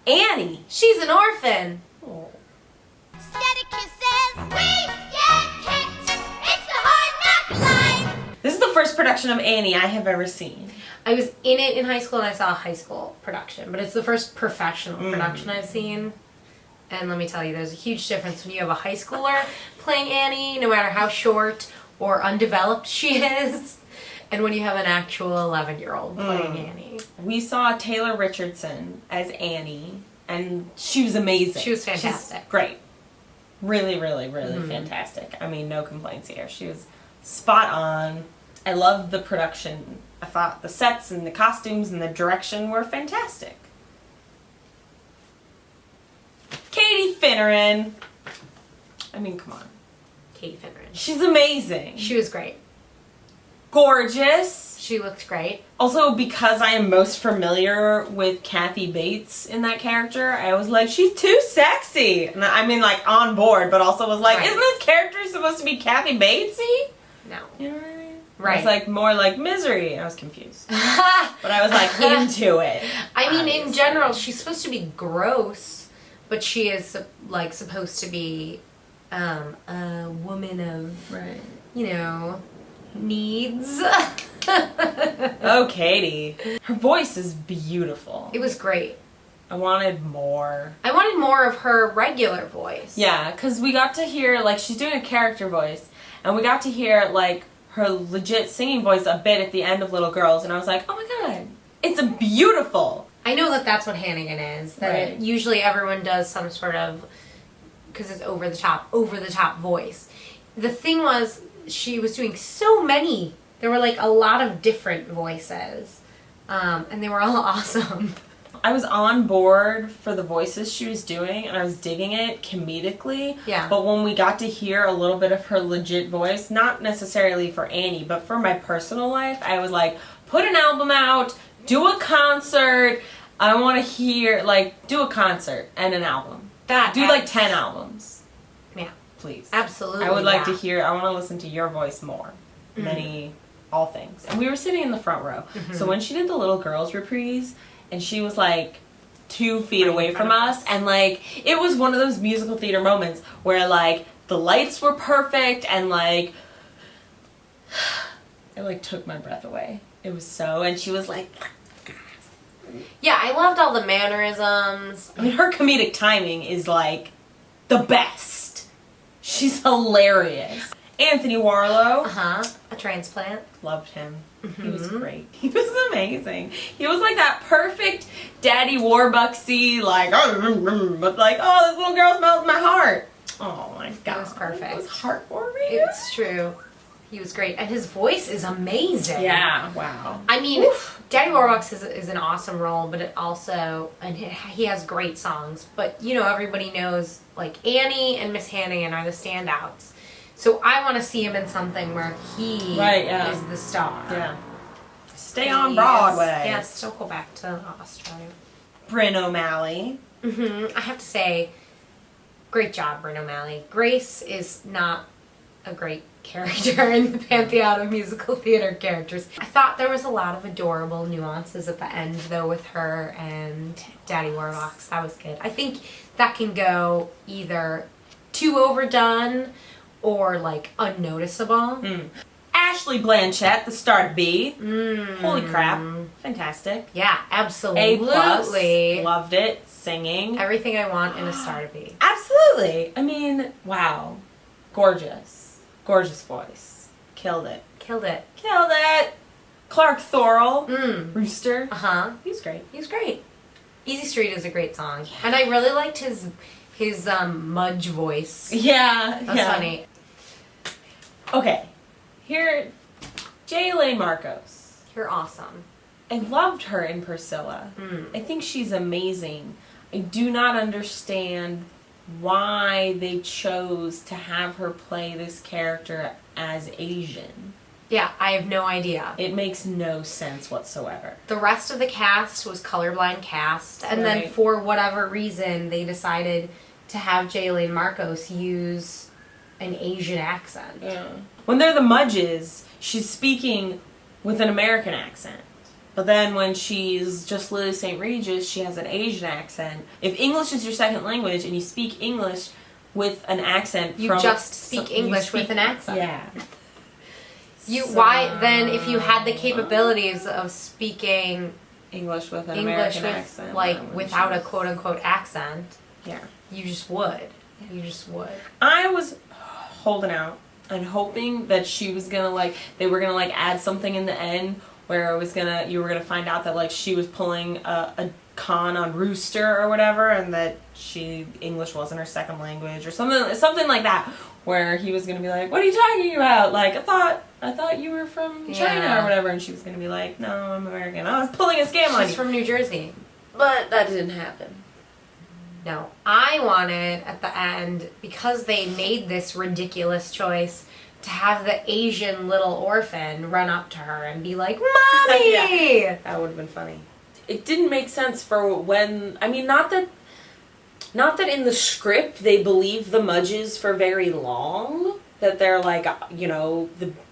Annie. She's an orphan. Oh. Steady kisses, we get kicked. It's the hard knock life. This is the first production of Annie I have ever seen. I was in it in high school and I saw a high school production, but it's the first professional production I've seen. And let me tell you, there's a huge difference when you have a high schooler playing Annie, no matter how short or undeveloped she is, and when you have an actual 11-year-old playing Annie. We saw Taylor Richardson as Annie, and she was amazing. She was fantastic. She's great. Really, really, really fantastic. I mean, no complaints here. She was spot on. I loved the production. I thought the sets and the costumes and the direction were fantastic. Katie Finneran. I mean, come on. Katie Finneran. She's amazing. She was great. Gorgeous. She looked great. Also, because I am most familiar with Kathy Bates in that character, I was like, she's too sexy. And I mean, like, on board, but also was like, Right. isn't this character supposed to be Kathy Batesy? No. You know what I mean? Right. It's like more like Misery. I was confused. But I was like into it. I mean, in obviously. general, she's supposed to be gross, but she is, like, supposed to be a woman of, Right. you know, needs. Oh, Katie. Her voice is beautiful. It was great. I wanted more. I wanted more of her regular voice. Yeah, because we got to hear, like, she's doing a character voice, and we got to hear, like, her legit singing voice a bit at the end of Little Girls, and I was like, oh my god, it's beautiful. I know that that's what Hannigan is. That Right. usually everyone does some sort of, because it's over the top voice. The thing was, she was doing so many. There were like a lot of different voices, and they were all awesome. I was on board for the voices she was doing, and I was digging it comedically. Yeah. But when we got to hear a little bit of her legit voice, not necessarily for Annie, but for my personal life, I was like, put an album out, do a concert. I want to hear, like, do a concert and an album. Do like 10 albums. Yeah. Please. Absolutely. I would like to yeah. hear, I want to listen to your voice more. All things. And we were sitting in the front row. So when she did the Little Girls reprise, and she was like 2 feet away from us, and like, it was one of those musical theater moments where like, the lights were perfect, and like, it like took my breath away. It was so, and she was like, Yeah, I loved all the mannerisms. I mean, her comedic timing is like the best. She's hilarious. Anthony Warlow. A transplant. Loved him. He was great. He was amazing. He was like that perfect Daddy Warbucksy, like, but like, oh, this little girl's melting my heart. Oh my god. It was perfect. It was heartwarming. It's true. He was great. And his voice is amazing. Yeah, wow. I mean, Daddy Warbucks is an awesome role, but it also, and he has great songs. But, you know, everybody knows, like, Annie and Miss Hannigan are the standouts. So I want to see him in something where he is the star. Yeah. Stay on Broadway. Yes, don't go back to Australia. Brynn O'Malley. I have to say, great job, Brynn O'Malley. Grace is not a great character in the pantheon of musical theater characters. I thought there was a lot of adorable nuances at the end, though, with her and Daddy Warbucks. That was good. I think that can go either too overdone or, like, unnoticeable. Ashley Blanchet, the star to be. Holy crap. Fantastic. Yeah, absolutely. A+. Loved it. Singing. Everything I want in a star to be. Absolutely. I mean, wow. Gorgeous. Gorgeous voice. Killed it. Killed it. Killed it. Clarke Thorell. Rooster. He was great. He was great. Easy Street is a great song. Yeah. And I really liked his Mudge voice. Yeah. That's funny. Okay. Here, Elaine Marcos. You're awesome. I loved her in Priscilla. I think she's amazing. I do not understand why they chose to have her play this character as Asian. Yeah, I have no idea. It makes no sense whatsoever. The rest of the cast was colorblind cast, and then for whatever reason, they decided to have Elaine Marcos use an Asian accent. Yeah. When they're the Mudges, she's speaking with an American accent. But then when she's just Lily St. Regis, she has an Asian accent. If English is your second language and you speak English with an accent, You just speak English with an accent. Yeah. Why then, if you had the capabilities of speaking English with an English American with accent, like without a quote unquote accent, yeah, you just would. You just would. I was holding out and hoping that she was gonna like they were gonna like add something in the end where you were gonna find out that like she was pulling a con on Rooster or whatever, and that English wasn't her second language or something like that, where he was gonna be like, "What are you talking about? Like I thought you were from China or whatever," and she was gonna be like, "No, I'm American. I was pulling a scam on you." She's from New Jersey. But that didn't happen. No, I wanted at the end, because they made this ridiculous choice, to have the Asian little orphan run up to her and be like, "Mommy!" Yeah, that would have been funny. It didn't make sense for when, I mean, not that in the script they believe the Mudges for very long, that they're like,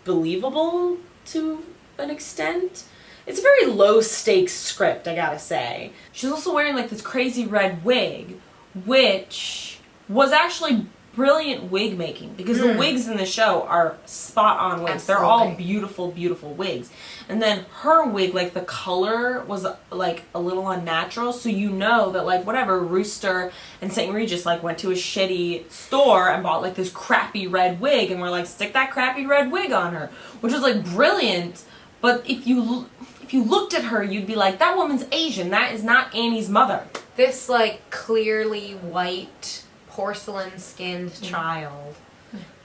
believable to an extent. It's a very low stakes script, I gotta say. She's also wearing like this crazy red wig, which was actually brilliant wig making, because the wigs in the show are spot on wigs. Absolutely. They're all beautiful, beautiful wigs. And then her wig, like the color was like a little unnatural, so you know that like whatever, Rooster and St. Regis like went to a shitty store and bought like this crappy red wig and were like, stick that crappy red wig on her, which was like brilliant. But if you looked at her, you'd be like, that woman's Asian. That is not Annie's mother. This like clearly white porcelain skinned child,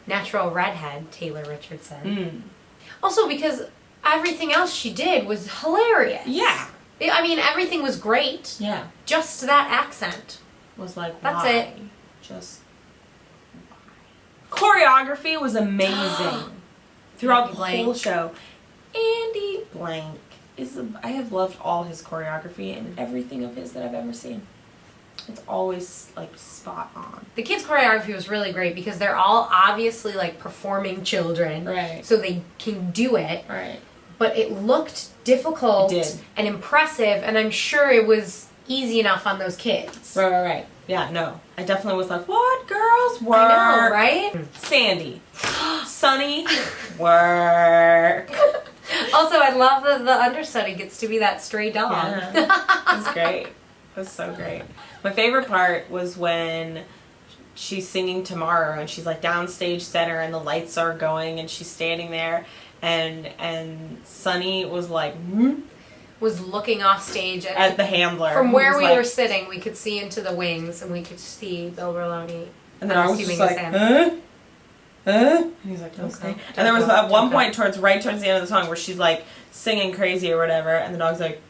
natural redhead, Taylor Richardson. Also because everything else she did was hilarious. Yeah. I mean, everything was great. Yeah. Just that accent. Was like, That's why? it. Just why? Choreography was amazing throughout the whole show. Andy Blank I have loved all his choreography and everything of his that I've ever seen. It's always like spot on. The kids' choreography was really great because they're all obviously like performing children. Right. So they can do it. Right. But it looked difficult and impressive, and I'm sure it was easy enough on those kids. Right. Yeah, no. I definitely was like, what girls work? I know, right? Sandy. Sunny. Work. Also, I love that the understudy gets to be that stray dog. Yeah. It was great. It was so great. My favorite part was when she's singing Tomorrow and she's like downstage center and the lights are going and she's standing there and Sunny was like was looking off stage at the handler. From where we were sitting, we could see into the wings and we could see Bill Berloni. And then I was just like, huh? And he's like, okay. And there was at one point towards the end of the song where she's like singing crazy or whatever, and the dog's like,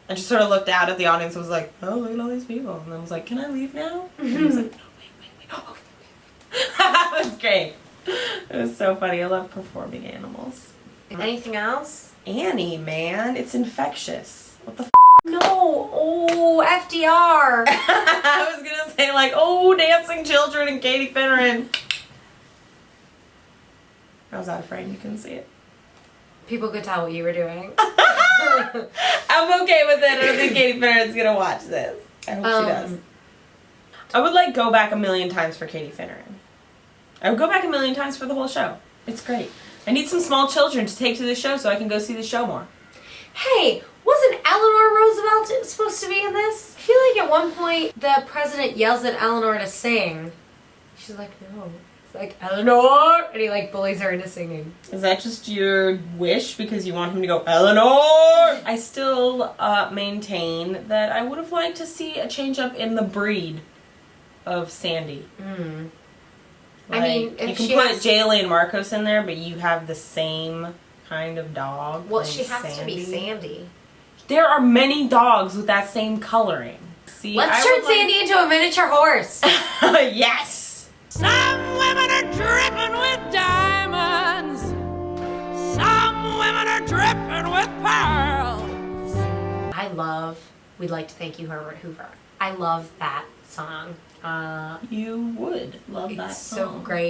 and she sort of looked out at the audience and was like, oh, look at all these people. And then was like, can I leave now? And he was like, no, wait. Oh. That was great. It was so funny. I love performing animals. Anything else? Annie, man. It's infectious. What the f***? No. Oh, FDR. I was going to say like, oh, dancing children and Katie Finneran. I was out of frame. You couldn't see it. People could tell what you were doing. I'm okay with it. I don't think Katie Finneran's gonna watch this. I hope she does. I would like go back 1,000,000 times for Katie Finneran. I would go back 1,000,000 times for the whole show. It's great. I need some small children to take to the show so I can go see the show more. Hey, wasn't Eleanor Roosevelt supposed to be in this? I feel like at one point the president yells at Eleanor to sing. She's like, no. It's like, Eleanor! And he like bullies her into singing. Is that just your wish because you want him to go, Eleanor? I still maintain that I would have liked to see a change up in the breed of Sandy. Like, I mean, you if can she put has... Elaine Marcos in there, but you have the same kind of dog. Well, she has Sandy. to be Sandy. There are many dogs with that same coloring. See, Let's turn Sandy into a miniature horse. Yes! Some women are dripping with diamonds. Some women are dripping with pearls. I love We'd Like to Thank You, Herbert Hoover. I love that song. You would love that It's song. so great.